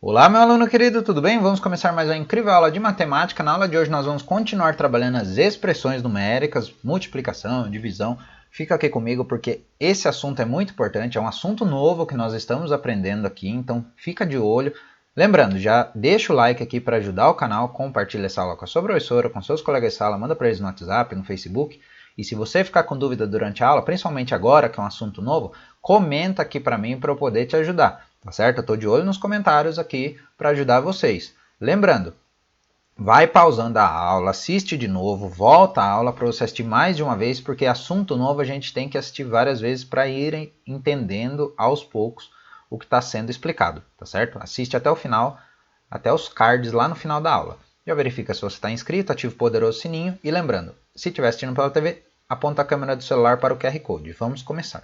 Olá, meu aluno querido, tudo bem? Vamos começar mais uma incrível aula de matemática. Na aula de hoje nós vamos continuar trabalhando as expressões numéricas, multiplicação, divisão. Fica aqui comigo porque esse assunto é muito importante, é um assunto novo que nós estamos aprendendo aqui, então fica de olho. Lembrando, já deixa o like aqui para ajudar o canal, compartilha essa aula com a sua professora, com seus colegas de sala, manda para eles no WhatsApp, no Facebook. E se você ficar com dúvida durante a aula, principalmente agora que é um assunto novo, comenta aqui para mim para eu poder te ajudar. Tá certo? Eu estou de olho nos comentários aqui para ajudar vocês. Lembrando, vai pausando a aula, assiste de novo, volta a aula para você assistir mais de uma vez, porque assunto novo a gente tem que assistir várias vezes para ir entendendo aos poucos o que está sendo explicado, tá certo? Assiste até o final, até os cards lá no final da aula. Já verifica se você está inscrito, ativa o poderoso sininho e lembrando, se estiver assistindo pela TV, aponta a câmera do celular para o QR Code. Vamos começar.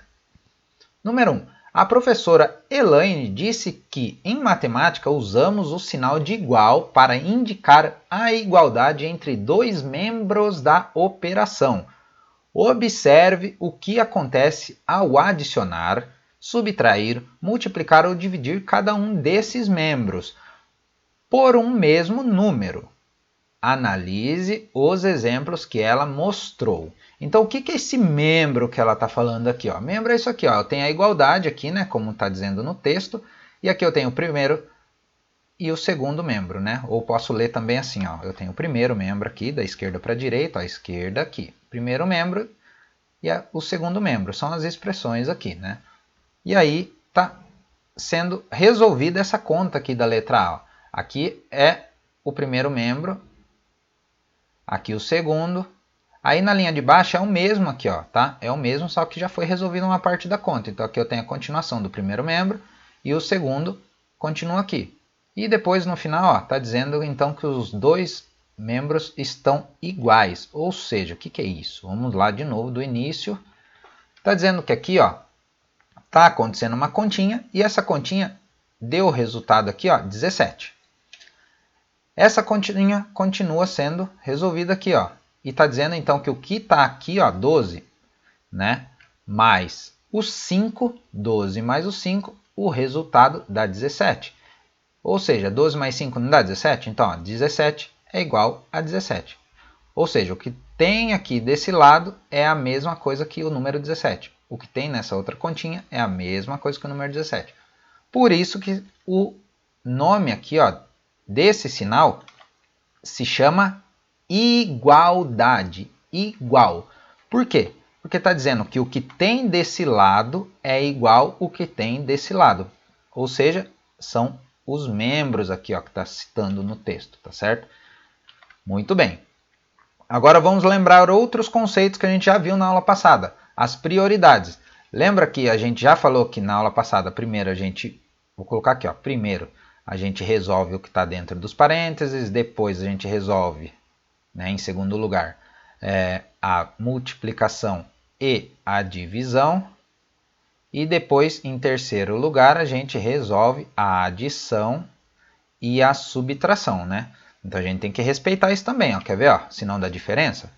Número 1. A professora Elaine disse que em matemática usamos o sinal de igual para indicar a igualdade entre dois membros da operação. Observe o que acontece ao adicionar, subtrair, multiplicar ou dividir cada um desses membros por um mesmo número. Analise os exemplos que ela mostrou. Então, o que é esse membro que ela está falando aqui? Ó? Membro é isso aqui. Ó. Eu tenho a igualdade aqui, né, como está dizendo no texto. E aqui eu tenho o primeiro e o segundo membro. Né? Ou posso ler também assim. Ó. Eu tenho o primeiro membro aqui, da esquerda para a direita. Ó, a esquerda aqui. Primeiro membro e o segundo membro. São as expressões aqui. Né? E aí está sendo resolvida essa conta aqui da letra A. Ó. Aqui é o primeiro membro. Aqui o segundo. Aí na linha de baixo é o mesmo aqui, ó, tá? É o mesmo, só que já foi resolvido uma parte da conta. Então aqui eu tenho a continuação do primeiro membro e o segundo continua aqui. E depois no final, ó, tá dizendo então que os dois membros estão iguais. Ou seja, o que é isso? Vamos lá de novo do início. Tá dizendo que aqui, ó, tá acontecendo uma continha e essa continha deu o resultado aqui, ó, 17. Essa continha continua sendo resolvida aqui, ó. E está dizendo então que o que está aqui, ó, 12, né, mais o 5, 12 mais o 5, o resultado dá 17. Ou seja, 12 mais 5 não dá 17? Então, ó, 17 é igual a 17. Ou seja, o que tem aqui desse lado é a mesma coisa que o número 17. O que tem nessa outra continha é a mesma coisa que o número 17. Por isso que o nome aqui, ó, desse sinal se chama igualdade. Igual. Por quê? Porque está dizendo que o que tem desse lado é igual ao que tem desse lado. Ou seja, são os membros aqui, ó, que está citando no texto, tá certo? Muito bem. Agora vamos lembrar outros conceitos que a gente já viu na aula passada. As prioridades. Lembra que a gente já falou que na aula passada, primeiro a gente... Vou colocar aqui, ó. Primeiro a gente resolve o que está dentro dos parênteses, depois a gente resolve, né, em segundo lugar, a multiplicação e a divisão. E depois, em terceiro lugar, a gente resolve a adição e a subtração, né? Então a gente tem que respeitar isso também, ó. Quer ver? Ó? Se não dá diferença.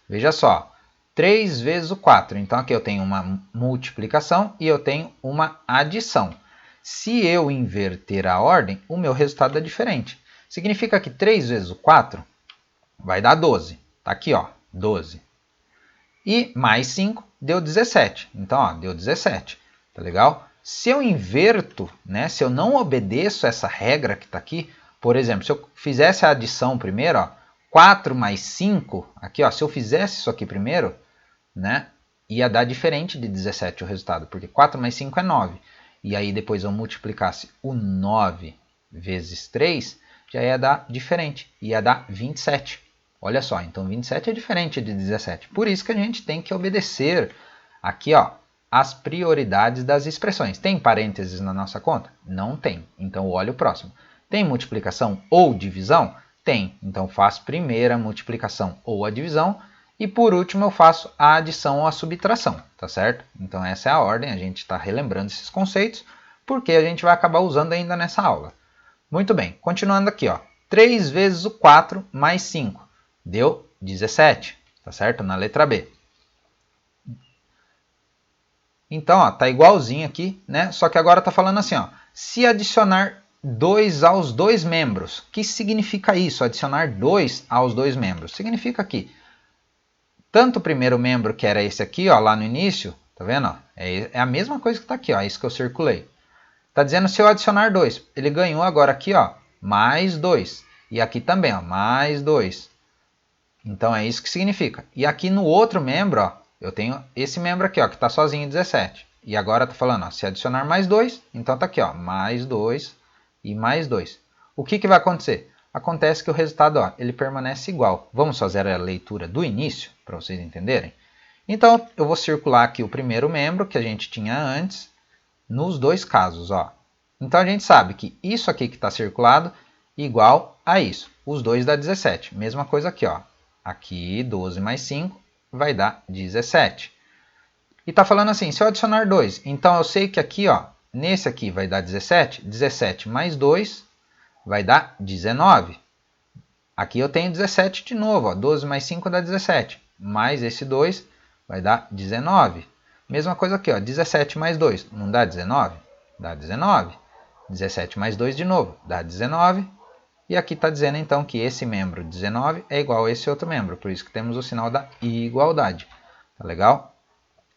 Veja só, 3 vezes o 4. Então aqui eu tenho uma multiplicação e eu tenho uma adição. Se eu inverter a ordem, o meu resultado é diferente. Significa que 3 vezes o 4 vai dar 12. Está aqui, ó, 12. E mais 5 deu 17. Então, ó, deu 17. Tá legal? Se eu inverto, né, se eu não obedeço essa regra que está aqui, por exemplo, se eu fizesse a adição primeiro, ó, 4 mais 5, aqui, ó, se eu fizesse isso aqui primeiro, né, ia dar diferente de 17 o resultado, porque 4 mais 5 é 9. E aí depois eu multiplicasse o 9 vezes 3, já ia dar diferente, ia dar 27. Olha só, então 27 é diferente de 17. Por isso que a gente tem que obedecer aqui, ó, as prioridades das expressões. Tem parênteses na nossa conta? Não tem. Então olha o próximo. Tem multiplicação ou divisão? Tem. Então faço primeiro a multiplicação ou a divisão. E por último eu faço a adição ou a subtração, tá certo? Então essa é a ordem, a gente está relembrando esses conceitos, porque a gente vai acabar usando ainda nessa aula. Muito bem, continuando aqui, ó. 3 vezes o 4 mais 5, deu 17, tá certo? Na letra B. Então, ó, tá igualzinho aqui, né? Só que agora tá falando assim, ó. Se adicionar 2 aos dois membros. O que significa isso? Adicionar 2 aos dois membros. Significa que tanto o primeiro membro, que era esse aqui, ó, lá no início, tá vendo? Ó, é a mesma coisa que está aqui, ó, isso que eu circulei. Está dizendo se eu adicionar 2. Ele ganhou agora aqui, ó, mais 2. E aqui também, ó, mais 2. Então é isso que significa. E aqui no outro membro, ó, eu tenho esse membro aqui, ó, que está sozinho, 17. E agora está falando, ó, se adicionar mais 2, então está aqui, ó, mais 2 e mais 2. O que vai acontecer? Acontece que o resultado, ó, ele permanece igual. Vamos fazer a leitura do início, para vocês entenderem? Então, eu vou circular aqui o primeiro membro que a gente tinha antes, nos dois casos, ó. Então, a gente sabe que isso aqui que está circulado igual a isso. Os dois dá 17. Mesma coisa aqui, ó. Aqui, 12 mais 5 vai dar 17. E está falando assim, se eu adicionar 2, então eu sei que aqui, ó, nesse aqui vai dar 17. 17 mais 2 vai dar 19. Aqui eu tenho 17 de novo, ó. 12 mais 5 dá 17. Mais esse 2 vai dar 19. Mesma coisa aqui, ó. 17 mais 2 não dá 19? Dá 19. 17 mais 2 de novo dá 19. E aqui está dizendo então que esse membro 19 é igual a esse outro membro. Por isso que temos o sinal da igualdade. Tá legal?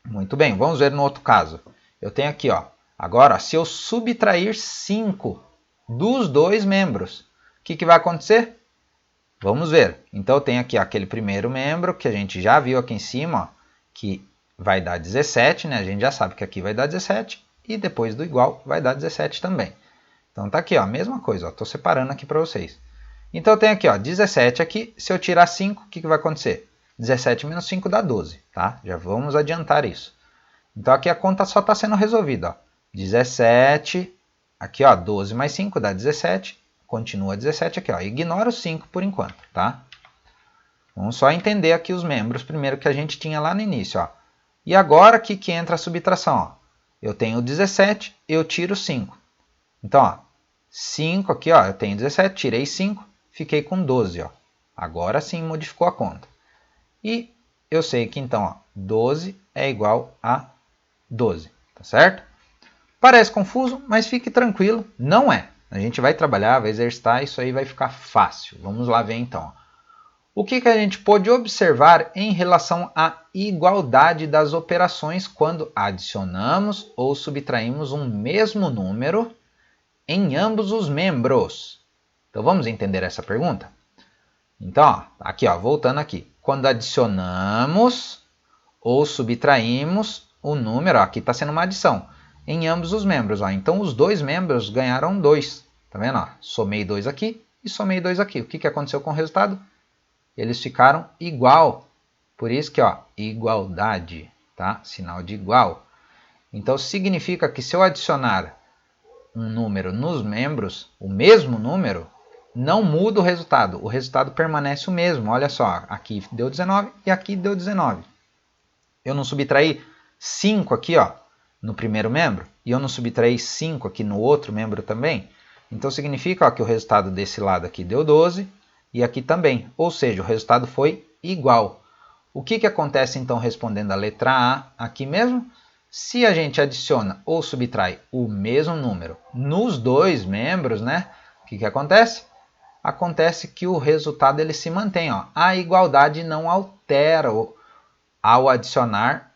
Muito bem, vamos ver no outro caso. Eu tenho aqui, ó. Agora, se eu subtrair 5 dos dois membros, o que vai acontecer? Vamos ver. Então, eu tenho aqui ó, aquele primeiro membro que a gente já viu aqui em cima, ó, que vai dar 17, né? A gente já sabe que aqui vai dar 17 e depois do igual vai dar 17 também. Então, tá aqui, ó, a mesma coisa. Estou separando aqui para vocês. Então, eu tenho aqui, ó, 17 aqui. Se eu tirar 5, o que vai acontecer? 17 menos 5 dá 12, tá? Já vamos adiantar isso. Então, aqui a conta só está sendo resolvida, ó. 17, aqui, ó, 12 mais 5 dá 17. Continua 17 aqui, ó. Ignora o 5 por enquanto, tá? Vamos só entender aqui os membros primeiro que a gente tinha lá no início, ó. E agora aqui que entra a subtração, ó. Eu tenho 17, eu tiro 5. Então, ó, 5 aqui, ó, eu tenho 17, tirei 5, fiquei com 12, ó. Agora sim modificou a conta. E eu sei que então, ó, 12 é igual a 12, tá certo? Parece confuso, mas fique tranquilo, não é. A gente vai trabalhar, vai exercitar, isso aí vai ficar fácil. Vamos lá ver então. O que a gente pode observar em relação à igualdade das operações quando adicionamos ou subtraímos um mesmo número em ambos os membros? Então vamos entender essa pergunta? Então, ó, aqui, ó, voltando aqui. Quando adicionamos ou subtraímos o número, ó, aqui está sendo uma adição, em ambos os membros. Ó. Então, os dois membros ganharam 2. Tá vendo? Ó? Somei 2 aqui e somei 2 aqui. O que aconteceu com o resultado? Eles ficaram igual. Por isso que, ó, igualdade, tá? Sinal de igual. Então, significa que se eu adicionar um número nos membros, o mesmo número, não muda o resultado. O resultado permanece o mesmo. Olha só, aqui deu 19 e aqui deu 19. Eu não subtraí 5 aqui, ó, no primeiro membro, e eu não subtraí 5 aqui no outro membro também. Então, significa ó, que o resultado desse lado aqui deu 12 e aqui também. Ou seja, o resultado foi igual. O que acontece, então, respondendo a letra A aqui mesmo? Se a gente adiciona ou subtrai o mesmo número nos dois membros, né? O que acontece? Acontece que o resultado ele se mantém. Ó. A igualdade não altera ao adicionar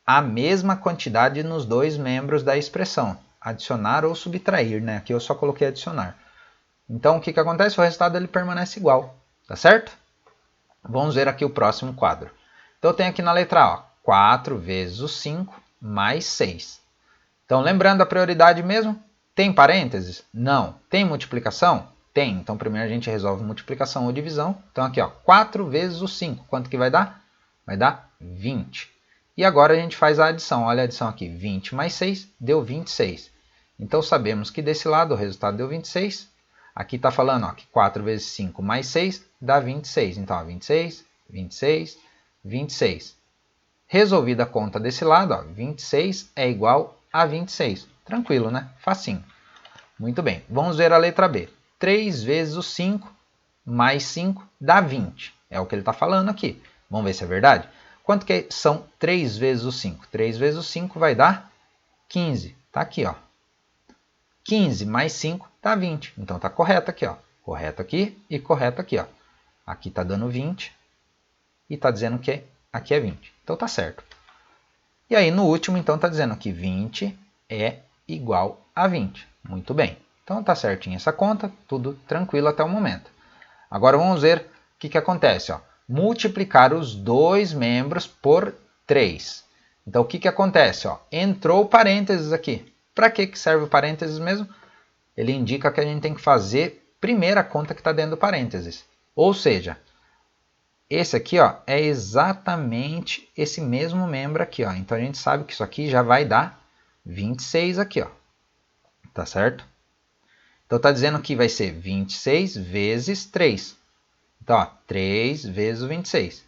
a mesma quantidade nos dois membros da expressão. Adicionar ou subtrair, né? Aqui eu só coloquei adicionar. Então, o que acontece? O resultado ele permanece igual, tá certo? Vamos ver aqui o próximo quadro. Então, eu tenho aqui na letra A, ó, 4 vezes o 5 mais 6. Então, lembrando a prioridade mesmo, tem parênteses? Não. Tem multiplicação? Tem. Então, primeiro a gente resolve multiplicação ou divisão. Então, aqui, ó, 4 vezes o 5. Quanto que vai dar? Vai dar 20. E agora a gente faz a adição. Olha a adição aqui. 20 mais 6 deu 26. Então, sabemos que desse lado o resultado deu 26. Aqui está falando ó, que 4 vezes 5 mais 6 dá 26. Então, ó, 26, 26, 26. Resolvida a conta desse lado, ó, 26 é igual a 26. Tranquilo, né? Facinho. Muito bem. Vamos ver a letra B. 3 vezes o 5 mais 5 dá 20. É o que ele está falando aqui. Vamos ver se é verdade? Quanto que são 3 vezes o 5? 3 vezes o 5 vai dar 15. Está aqui, ó. 15 mais 5 dá 20. Então está correto aqui, ó. Correto aqui e correto aqui, ó. Aqui está dando 20 e está dizendo que aqui é 20. Então está certo. E aí no último, então, está dizendo que 20 é igual a 20. Muito bem. Então está certinho essa conta, tudo tranquilo até o momento. Agora vamos ver o que acontece, ó. Multiplicar os dois membros por 3. Então o que acontece, ó? Entrou parênteses aqui. Para que serve o parênteses mesmo? Ele indica que a gente tem que fazer primeiro a conta que está dentro do parênteses. Ou seja, esse aqui, ó, é exatamente esse mesmo membro aqui, ó. Então a gente sabe que isso aqui já vai dar 26 aqui, ó. Tá certo? Então está dizendo que vai ser 26 vezes 3. Então, ó, 3 vezes o 26.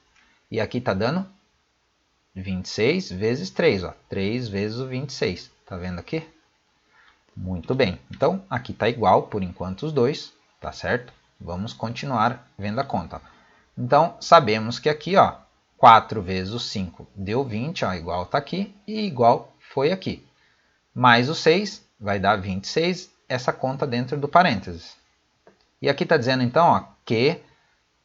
E aqui está dando 26 vezes 3. Ó, 3 vezes o 26. Tá vendo aqui? Muito bem. Então, aqui está igual, por enquanto, os dois. Tá certo? Vamos continuar vendo a conta. Então, sabemos que aqui, ó, 4 vezes o 5 deu 20, ó, igual está aqui. E igual foi aqui. Mais o 6 vai dar 26. Essa conta dentro do parênteses. E aqui está dizendo, então, ó, que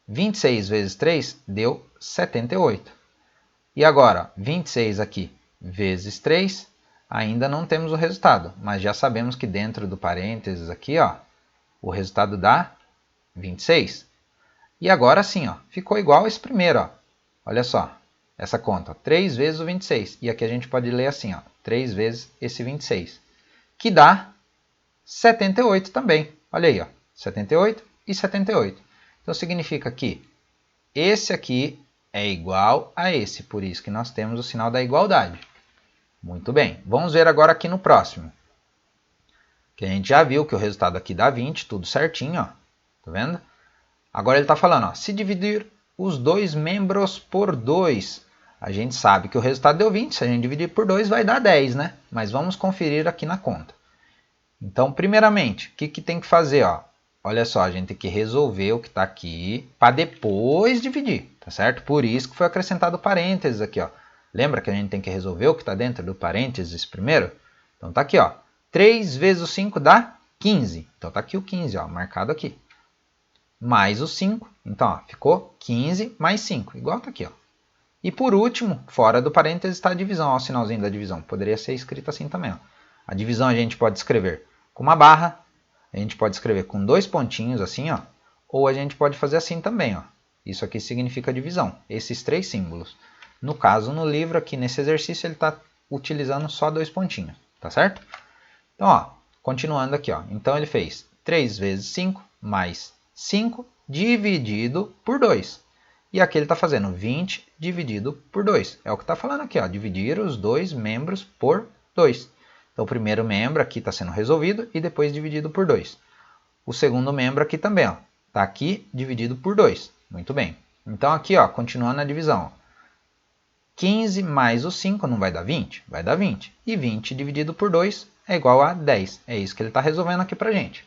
26 vezes 3 deu 78. E agora, 26 aqui vezes 3, ainda não temos o resultado. Mas já sabemos que dentro do parênteses aqui, ó, o resultado dá 26. E agora sim, ó, ficou igual esse primeiro. Ó. Olha só, essa conta, 3 vezes o 26. E aqui a gente pode ler assim, ó, 3 vezes esse 26. Que dá 78 também. Olha aí, ó, 78 e 78. Então significa que esse aqui é igual a esse. Por isso que nós temos o sinal da igualdade. Muito bem. Vamos ver agora aqui no próximo. Que a gente já viu que o resultado aqui dá 20, tudo certinho, ó. Tá vendo? Agora ele está falando, ó, se dividir os dois membros por 2, a gente sabe que o resultado deu 20. Se a gente dividir por 2 vai dar 10, né? Mas vamos conferir aqui na conta. Então, primeiramente, o que tem que fazer? Ó? Olha só, a gente tem que resolver o que está aqui para depois dividir, tá certo? Por isso que foi acrescentado parênteses aqui, ó. Lembra que a gente tem que resolver o que está dentro do parênteses primeiro? Então tá aqui, ó. 3 vezes o 5 dá 15. Então tá aqui o 15, ó, marcado aqui. Mais o 5, então ó, ficou 15 mais 5, igual tá aqui, ó. E por último, fora do parênteses está a divisão, ó, o sinalzinho da divisão. Poderia ser escrito assim também, ó. A divisão a gente pode escrever com uma barra, a gente pode escrever com 2 pontinhos assim, ó, ou a gente pode fazer assim também, ó. Isso aqui significa divisão, esses 3 símbolos. No caso, no livro aqui, nesse exercício, ele está utilizando só 2 pontinhos, tá certo? Então, ó, continuando aqui, ó. Então ele fez 3 vezes 5 mais 5 dividido por 2. E aqui ele está fazendo 20 dividido por 2. É o que está falando aqui, ó, dividir os dois membros por 2. Então, o primeiro membro aqui está sendo resolvido e depois dividido por 2. O segundo membro aqui também, está aqui dividido por 2. Muito bem. Então, aqui, ó, continuando a divisão. Ó, 15 mais o 5 não vai dar 20? Vai dar 20. E 20 dividido por 2 é igual a 10. É isso que ele está resolvendo aqui para a gente.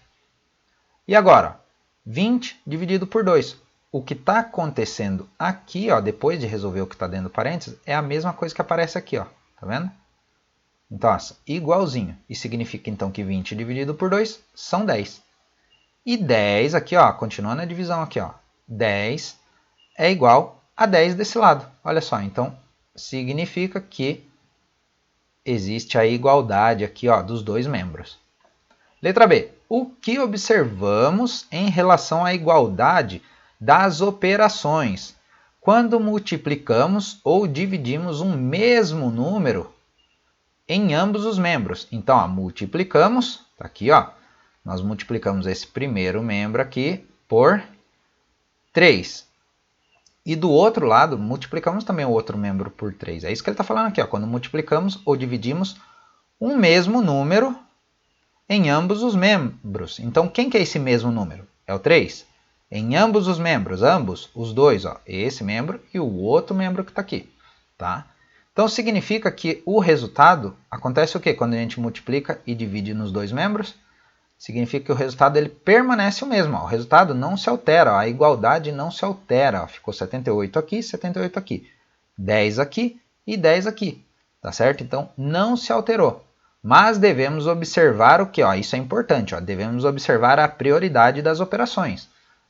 E agora, 20 dividido por 2. O que está acontecendo aqui, ó, depois de resolver o que está dentro do parênteses, é a mesma coisa que aparece aqui. Ó, tá vendo? Então, ó, igualzinho. E significa então que 20 dividido por 2 são 10. E 10 aqui, ó, continuando a divisão aqui, ó, 10 é igual a 10 desse lado. Olha só, então significa que existe a igualdade aqui, ó, dos dois membros. Letra B. O que observamos em relação à igualdade das operações quando multiplicamos ou dividimos um mesmo número em ambos os membros? Então, ó, multiplicamos, tá aqui, ó, nós multiplicamos esse primeiro membro aqui por 3. E do outro lado, multiplicamos também o outro membro por 3. É isso que ele está falando aqui, ó, quando multiplicamos ou dividimos um mesmo número em ambos os membros. Então, quem que é esse mesmo número? É o 3. Em ambos os membros, ambos, os dois, ó, esse membro e o outro membro que está aqui. Tá? Então, significa que o resultado, acontece o quê? Quando a gente multiplica e divide nos dois membros, significa que o resultado ele permanece o mesmo. Ó. O resultado não se altera, ó, a igualdade não se altera. Ó. Ficou 78 aqui, 78 aqui. 10 aqui e 10 aqui. Tá certo? Então, não se alterou. Mas devemos observar o que? Isso é importante. Devemos observar a prioridade das operações.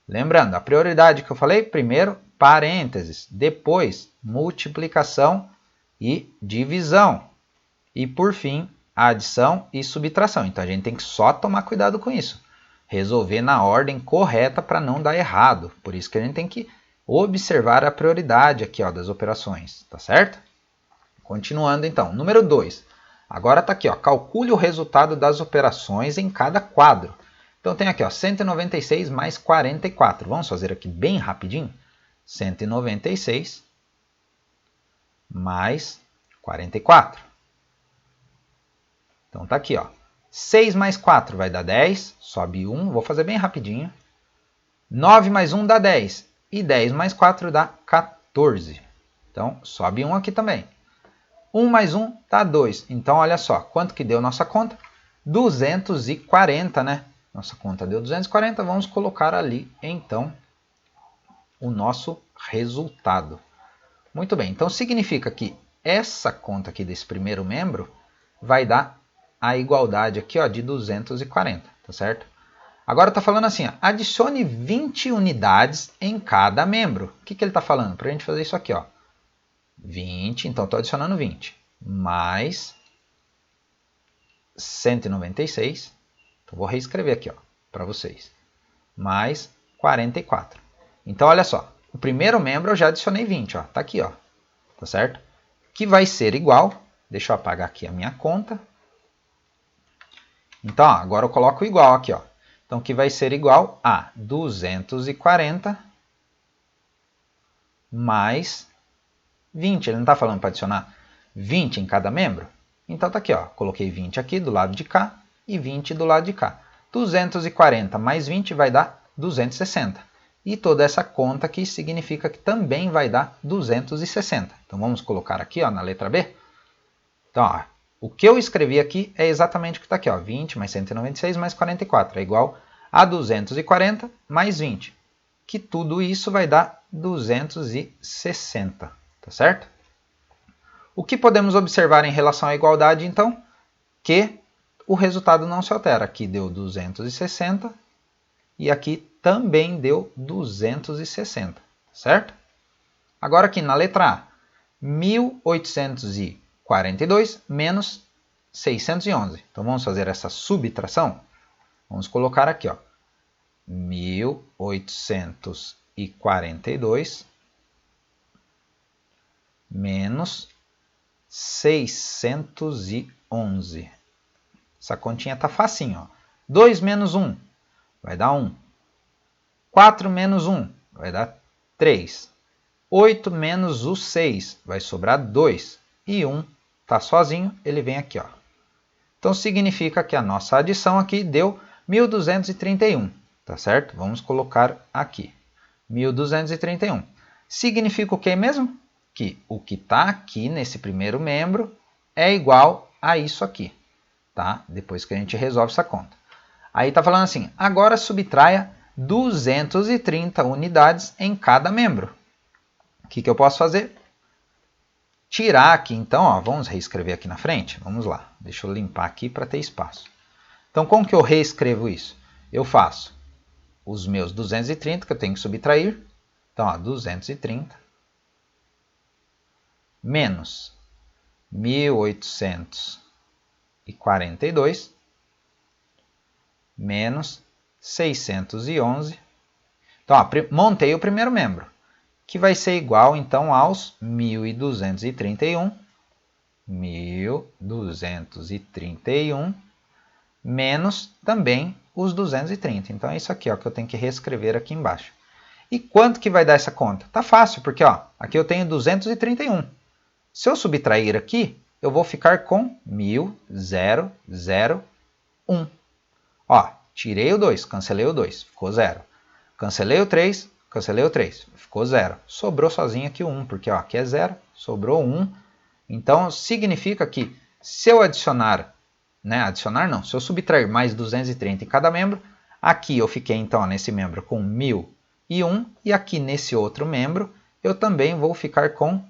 Lembrando, a prioridade que eu falei, primeiro parênteses, depois multiplicação e divisão. E por fim, adição e subtração. Então a gente tem que só tomar cuidado com isso. Resolver na ordem correta para não dar errado. Por isso que a gente tem que observar a prioridade aqui das operações, tá certo? Continuando então, número 2. Agora está aqui, calcule o resultado das operações em cada quadro. Então tem aqui 196 mais 44. Vamos fazer aqui bem rapidinho. 196 mais 44. Então tá aqui, 6 mais 4 vai dar 10, sobe 1, vou fazer bem rapidinho. 9 mais 1 dá 10, e 10 mais 4 dá 14. Então, sobe 1 aqui também. 1 mais 1 dá 2. Então, olha só, quanto que deu nossa conta? 240, né? Nossa conta deu 240, vamos colocar ali, então, o nosso resultado. Muito bem, então significa que essa conta aqui desse primeiro membro vai dar a igualdade aqui de 240, tá certo? Agora está falando assim, adicione 20 unidades em cada membro. O que ele está falando? Para a gente fazer isso aqui, 20, então estou adicionando 20, mais 196, então vou reescrever aqui para vocês, mais 44. Então olha só, o primeiro membro eu já adicionei 20, tá aqui, tá certo? Que vai ser igual, deixa eu apagar aqui a minha conta. Então, agora eu coloco igual aqui, Então, que vai ser igual a 240 mais 20. Ele não está falando para adicionar 20 em cada membro? Então, tá aqui, coloquei 20 aqui do lado de cá e 20 do lado de cá. 240 mais 20 vai dar 260. E toda essa conta aqui significa que também vai dar 260. Então, vamos colocar aqui na letra B. Então, o que eu escrevi aqui é exatamente o que está aqui, 20 mais 196 mais 44, é igual a 240 mais 20, que tudo isso vai dar 260, tá certo? O que podemos observar em relação à igualdade, então? Que o resultado não se altera. Aqui deu 260 e aqui também deu 260, certo? Agora aqui na letra A, 1842 menos 611. Então, vamos fazer essa subtração? Vamos colocar aqui, 1842 menos 611. Essa continha está facinho, 2 menos 1 vai dar 1. 4 menos 1 vai dar 3. 8 menos o 6 vai sobrar 2. E 1 está sozinho, ele vem aqui. Então, significa que a nossa adição aqui deu 1.231, tá certo? Vamos colocar aqui, 1.231. Significa o que mesmo? Que o que está aqui nesse primeiro membro é igual a isso aqui, tá? Depois que a gente resolve essa conta. Aí está falando assim, agora subtraia 230 unidades em cada membro. O que eu posso fazer? Tirar aqui, então, vamos reescrever aqui na frente? Vamos lá, deixa eu limpar aqui para ter espaço. Então, como que eu reescrevo isso? Eu faço os meus 230 que eu tenho que subtrair. Então, 230 menos 1842 menos 611. Então, montei o primeiro membro, que vai ser igual, então, aos 1.231 menos também os 230. Então, é isso aqui que eu tenho que reescrever aqui embaixo. E quanto que vai dar essa conta? Tá fácil, porque aqui eu tenho 231. Se eu subtrair aqui, eu vou ficar com 1.001. Tirei o 2, cancelei o 2, ficou 0. Cancelei o 3, cancelei o 3, ficou 0. Sobrou sozinho aqui o 1, porque aqui é 0, sobrou 1. Então, significa que se eu adicionar, se eu subtrair mais 230 em cada membro, aqui eu fiquei então nesse membro com 1.001 e aqui nesse outro membro eu também vou ficar com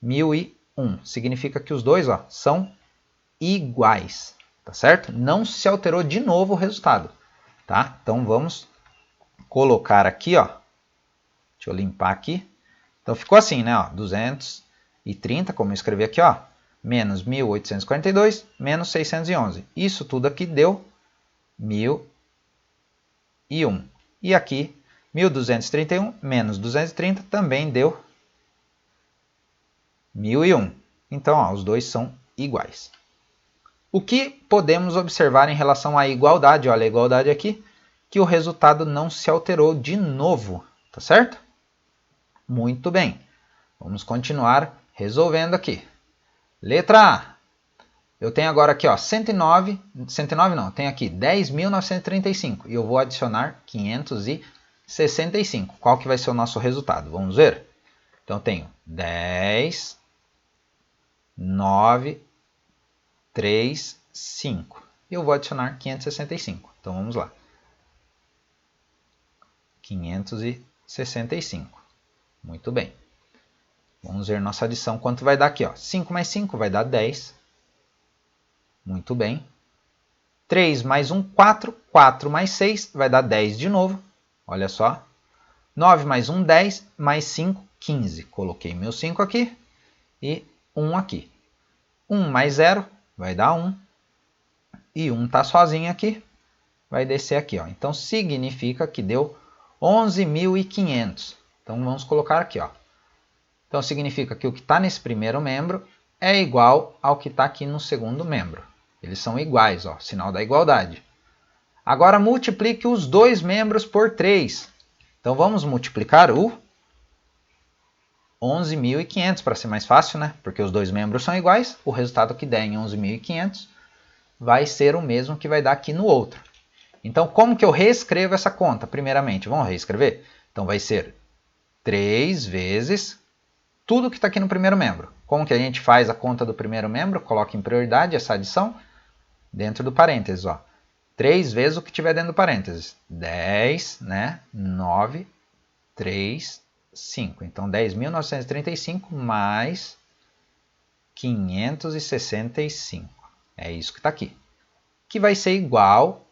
1.001. Significa que os dois são iguais, tá certo? Não se alterou de novo o resultado, tá? Então vamos colocar aqui, ó. Deixa eu limpar aqui. Então ficou assim, né? Ó, 230, como eu escrevi aqui, ó, menos 1.842, menos 611. Isso tudo aqui deu 1.001. E aqui, 1.231 menos 230 também deu 1.001. Então, ó, os dois são iguais. O que podemos observar em relação à igualdade? Olha a igualdade aqui, que o resultado não se alterou de novo, tá certo? Muito bem. Vamos continuar resolvendo aqui. Letra A. Eu tenho agora aqui, ó, 109 não, tenho aqui 10.935 e eu vou adicionar 565. Qual que vai ser o nosso resultado? Vamos ver? Então, eu tenho 10, 9, 3, 5. E eu vou adicionar 565. Então, vamos lá. 565. Muito bem. Vamos ver nossa adição. Quanto vai dar aqui? Ó? 5 mais 5 vai dar 10. Muito bem. 3 mais 1, 4. 4 mais 6 vai dar 10 de novo. Olha só. 9 mais 1, 10. Mais 5, 15. Coloquei meu 5 aqui e 1 aqui. 1 mais 0 vai dar 1. E 1 está sozinho aqui. Vai descer aqui. Ó. Então, significa que deu 11.500. Então, vamos colocar aqui. Ó. Então, significa que o que está nesse primeiro membro é igual ao que está aqui no segundo membro. Eles são iguais, ó, sinal da igualdade. Agora, multiplique os dois membros por 3. Então, vamos multiplicar o 11.500, para ser mais fácil, né? Porque os dois membros são iguais. O resultado que der em 11.500 vai ser o mesmo que vai dar aqui no outro. Então, como que eu reescrevo essa conta? Primeiramente, vamos reescrever? Então, vai ser 3 vezes tudo que está aqui no primeiro membro. Como que a gente faz a conta do primeiro membro? Coloca em prioridade essa adição dentro do parênteses. Ó. 3 vezes o que tiver dentro do parênteses. 10, né? 9, 3, 5. Então, 10.935 mais 565. É isso que está aqui. Que vai ser igual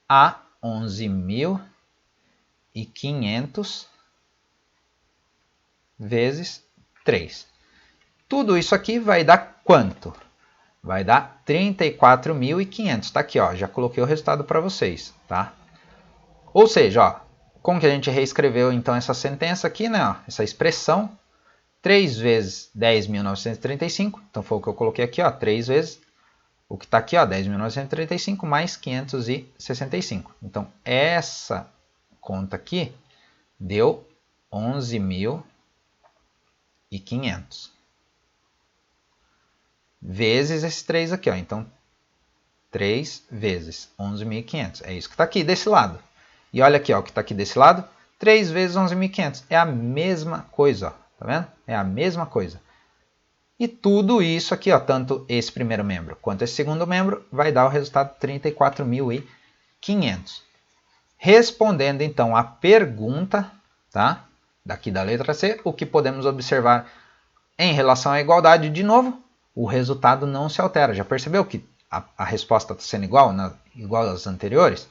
a 11.500 vezes 3. Tudo isso aqui vai dar quanto? Vai dar 34.500. Está aqui, ó, já coloquei o resultado para vocês. Tá? Ou seja, ó, como que a gente reescreveu então essa sentença aqui, né? Ó, essa expressão. 3 vezes 10.935. Então foi o que eu coloquei aqui, ó, 3 vezes o que está aqui, ó, 10.935 mais 565. Então, essa conta aqui deu 11.500. Vezes esses 3 aqui, ó. Então, 3 vezes 11.500. É isso que está aqui desse lado. E olha aqui, ó, o que está aqui desse lado. 3 vezes 11.500. É a mesma coisa, ó. Tá vendo? É a mesma coisa. E tudo isso aqui, ó, tanto esse primeiro membro quanto esse segundo membro, vai dar o resultado 34.500. Respondendo, então, a pergunta, tá? Daqui da letra C, o que podemos observar em relação à igualdade, de novo, o resultado não se altera. Já percebeu que a resposta está sendo igual, igual às anteriores?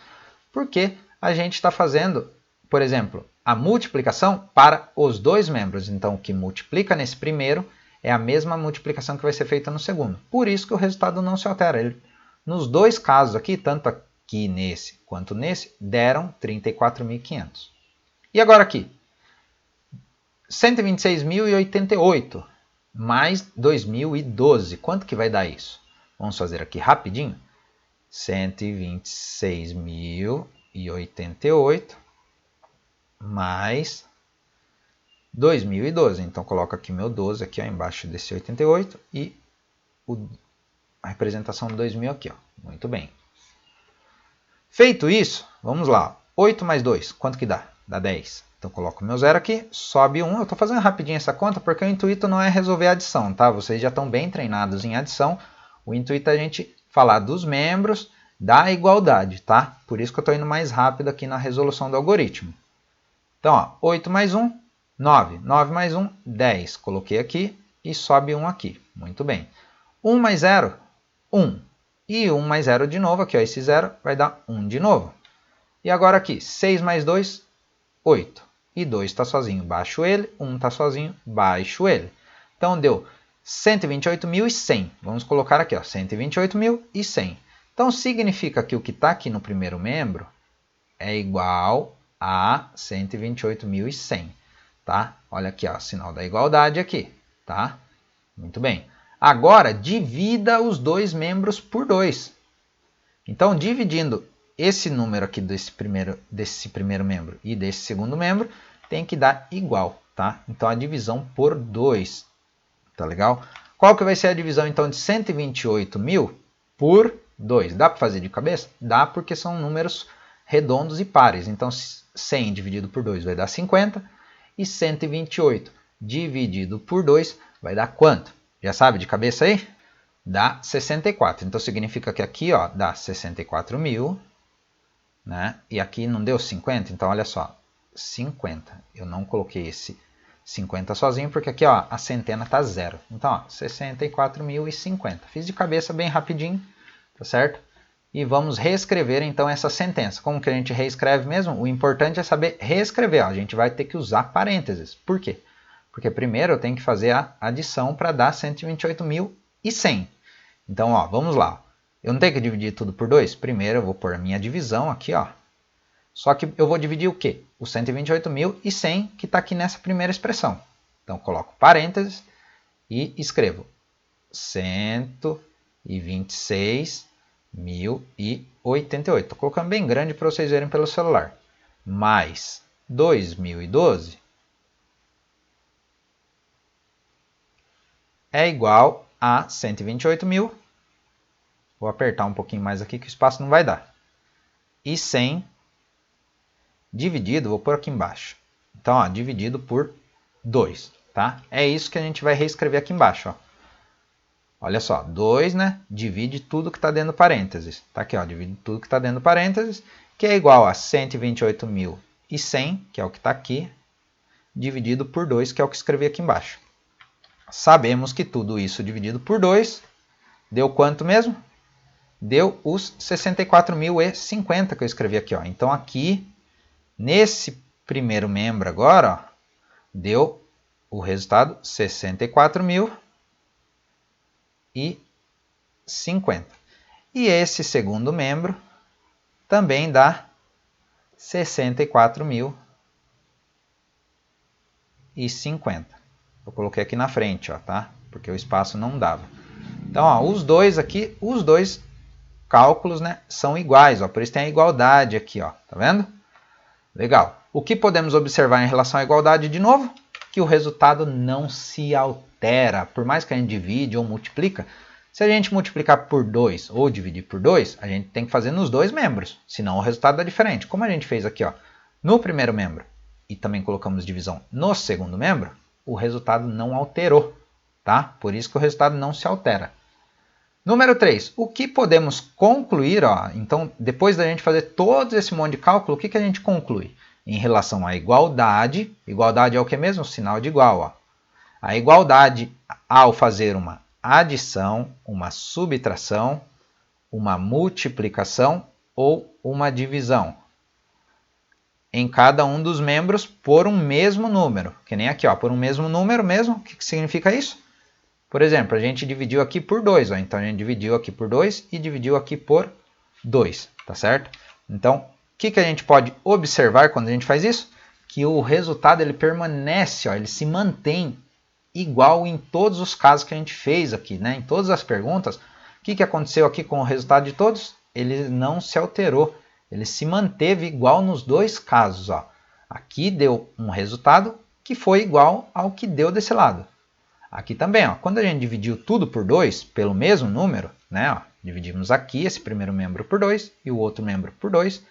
Porque a gente está fazendo, por exemplo, a multiplicação para os dois membros. Então, o que multiplica nesse primeiro é a mesma multiplicação que vai ser feita no segundo. Por isso que o resultado não se altera. Nos dois casos aqui, tanto aqui nesse quanto nesse, deram 34.500. E agora aqui, 126.088 mais 2.012. Quanto que vai dar isso? Vamos fazer aqui rapidinho. 126.088 mais 2012. Então, coloco aqui meu 12 aqui, ó, embaixo desse 88 e a representação do 2000 aqui. Ó. Muito bem. Feito isso, vamos lá. 8 mais 2, quanto que dá? Dá 10. Então, coloco meu 0 aqui, sobe 1. Eu estou fazendo rapidinho essa conta porque o intuito não é resolver a adição, tá? Vocês já estão bem treinados em adição. O intuito é a gente falar dos membros da igualdade, tá? Por isso que eu estou indo mais rápido aqui na resolução do algoritmo. Então, ó, 8 mais 1, 9. 9 mais 1, 10. Coloquei aqui e sobe 1 aqui. Muito bem. 1 mais 0, 1. E 1 mais 0 de novo, aqui ó, esse 0 vai dar 1 de novo. E agora aqui, 6 mais 2, 8. E 2 está sozinho, baixo ele. 1 está sozinho, baixo ele. Então deu 128.100. Vamos colocar aqui, ó, 128.100. Então significa que o que está aqui no primeiro membro é igual a 128.100. Tá? Olha aqui, ó, sinal da igualdade aqui. Tá? Muito bem. Agora, divida os dois membros por 2. Então, dividindo esse número aqui desse primeiro membro e desse segundo membro, tem que dar igual, tá? Então, a divisão por 2, tá legal? Qual que vai ser a divisão, então, de 128.000 por 2? Dá para fazer de cabeça? Dá, porque são números redondos e pares. Então, 100 dividido por 2 vai dar 50, e 128 dividido por 2 vai dar quanto? Já sabe de cabeça aí? Dá 64. Então, significa que aqui ó, dá 64.000, né? E aqui não deu 50, então olha só, 50. Eu não coloquei esse 50 sozinho, porque aqui ó, a centena está zero. Então, ó, 64.050. Fiz de cabeça bem rapidinho, tá certo? E vamos reescrever então essa sentença. Como que a gente reescreve mesmo? O importante é saber reescrever. Ó. A gente vai ter que usar parênteses. Por quê? Porque primeiro eu tenho que fazer a adição para dar 128.100. Então, ó, vamos lá. Eu não tenho que dividir tudo por 2? Primeiro eu vou pôr a minha divisão aqui, ó. Só que eu vou dividir o quê? O 128.100 que está aqui nessa primeira expressão. Então, coloco parênteses e escrevo 126.088. Estou colocando bem grande para vocês verem pelo celular. Mais 2012 é igual a 128.000. Vou apertar um pouquinho mais aqui que o espaço não vai dar. E 100 dividido, vou pôr aqui embaixo. Então, ó, dividido por 2. Tá? É isso que a gente vai reescrever aqui embaixo. Ó. Olha só, 2, né? Divide tudo que está dentro do parênteses. Tá aqui, ó, divide tudo que está dentro do parênteses, que é igual a 128.100, que é o que está aqui, dividido por 2, que é o que escrevi aqui embaixo. Sabemos que tudo isso dividido por 2 deu quanto mesmo? Deu os 64.050 que eu escrevi aqui. Ó. Então, aqui, nesse primeiro membro agora, ó, deu o resultado 64.050. E esse segundo membro também dá 64.050. Eu coloquei aqui na frente, ó, tá? Porque o espaço não dava. Então, ó, os dois aqui, os dois cálculos, né, são iguais, ó, por isso tem a igualdade aqui, ó, tá vendo? Legal. O que podemos observar em relação à igualdade de novo? Que o resultado não se altera, por mais que a gente divide ou multiplica. Se a gente multiplicar por 2 ou dividir por 2, a gente tem que fazer nos dois membros, senão o resultado é diferente. Como a gente fez aqui ó, no primeiro membro e também colocamos divisão no segundo membro, o resultado não alterou, tá? Por isso que o resultado não se altera. Número 3, o que podemos concluir? Ó, então, depois da gente fazer todo esse monte de cálculo, o que a gente conclui? Em relação à igualdade, igualdade é o que mesmo? O sinal de igual. Ó. A igualdade ao fazer uma adição, uma subtração, uma multiplicação ou uma divisão em cada um dos membros por um mesmo número. Que nem aqui, ó, por um mesmo número mesmo. O que significa isso? Por exemplo, a gente dividiu aqui por 2. Ó, então, a gente dividiu aqui por 2 e dividiu aqui por 2. Tá certo? Então, o que a gente pode observar quando a gente faz isso? Que o resultado ele permanece, ó, ele se mantém igual em todos os casos que a gente fez aqui, né? Em todas as perguntas, o que aconteceu aqui com o resultado de todos? Ele não se alterou, ele se manteve igual nos dois casos. Ó. Aqui deu um resultado que foi igual ao que deu desse lado. Aqui também, ó, quando a gente dividiu tudo por 2, pelo mesmo número, né? Ó, dividimos aqui esse primeiro membro por 2 e o outro membro por 2,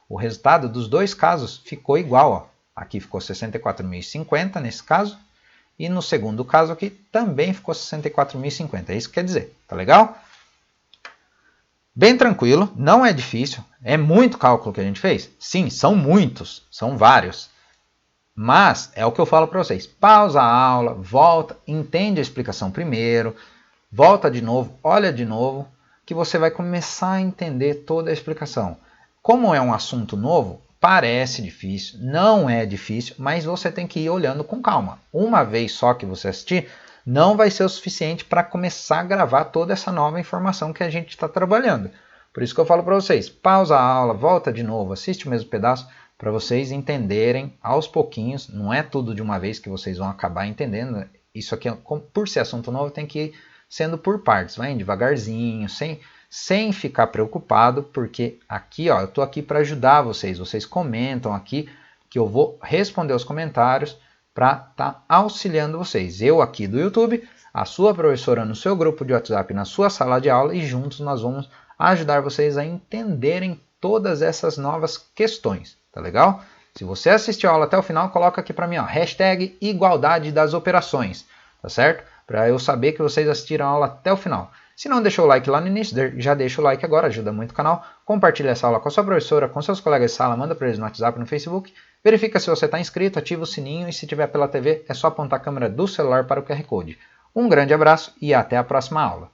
o resultado dos dois casos ficou igual. Ó. Aqui ficou 64.050 nesse caso, e no segundo caso aqui também ficou 64.050. É isso que quer dizer. Tá legal? Bem tranquilo, não é difícil. É muito cálculo que a gente fez? Sim, são muitos, são vários. Mas é o que eu falo para vocês. Pausa a aula, volta, entende a explicação primeiro, volta de novo, olha de novo, que você vai começar a entender toda a explicação. Como é um assunto novo, parece difícil, não é difícil, mas você tem que ir olhando com calma. Uma vez só que você assistir, não vai ser o suficiente para começar a gravar toda essa nova informação que a gente está trabalhando. Por isso que eu falo para vocês, pausa a aula, volta de novo, assiste o mesmo pedaço, para vocês entenderem aos pouquinhos, não é tudo de uma vez que vocês vão acabar entendendo. Isso aqui, por ser assunto novo, tem que ir sendo por partes, vai devagarzinho, sem ficar preocupado, porque aqui, ó, eu estou aqui para ajudar vocês. Vocês comentam aqui que eu vou responder os comentários para estar auxiliando vocês. Eu aqui do YouTube, a sua professora no seu grupo de WhatsApp, na sua sala de aula, e juntos nós vamos ajudar vocês a entenderem todas essas novas questões, tá legal? Se você assistiu a aula até o final, coloca aqui para mim, ó, hashtag igualdade das operações, tá certo? Para eu saber que vocês assistiram a aula até o final. Se não deixou o like lá no início, já deixa o like agora, ajuda muito o canal. Compartilha essa aula com a sua professora, com seus colegas de sala, manda para eles no WhatsApp, no Facebook. Verifica se você está inscrito, ativa o sininho e se tiver pela TV, é só apontar a câmera do celular para o QR Code. Um grande abraço e até a próxima aula.